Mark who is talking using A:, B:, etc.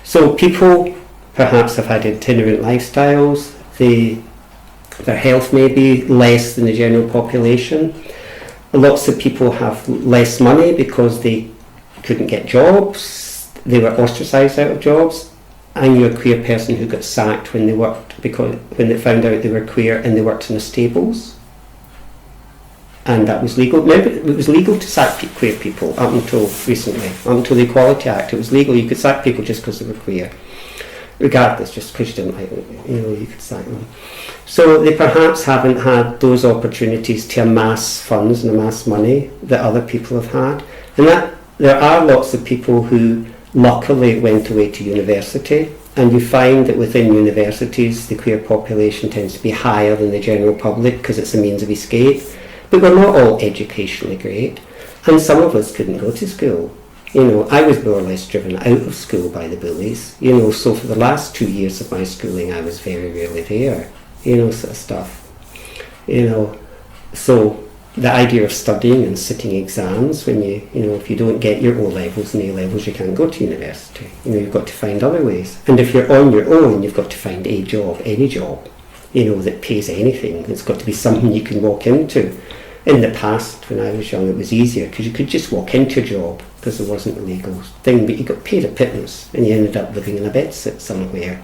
A: So people perhaps have had itinerant lifestyles. Their health may be less than the general population. Lots of people have less money because they couldn't get jobs. They were ostracised out of jobs. I knew a queer person who got sacked when they found out they were queer and they worked in the stables. And that was legal. Remember, it was legal to sack queer people up until recently, up until the Equality Act. It was legal. You could sack people just because they were queer, regardless, just because you didn't like them. You could sack them. So they perhaps haven't had those opportunities to amass funds and amass money that other people have had. And that there are lots of people who luckily went away to university, and you find that within universities the queer population tends to be higher than the general public because it's a means of escape. But we're not all educationally great, and some of us couldn't go to school. I was more or less driven out of school by the bullies, so for the last 2 years of my schooling I was very rarely there, sort of stuff. So the idea of studying and sitting exams when if you don't get your O-levels and A-levels, you can't go to university. You've got to find other ways. And if you're on your own, you've got to find a job, any job, that pays anything. It's got to be something you can walk into. In the past, when I was young, it was easier because you could just walk into a job because there wasn't a legal thing, but you got paid a pittance and you ended up living in a bedsit somewhere.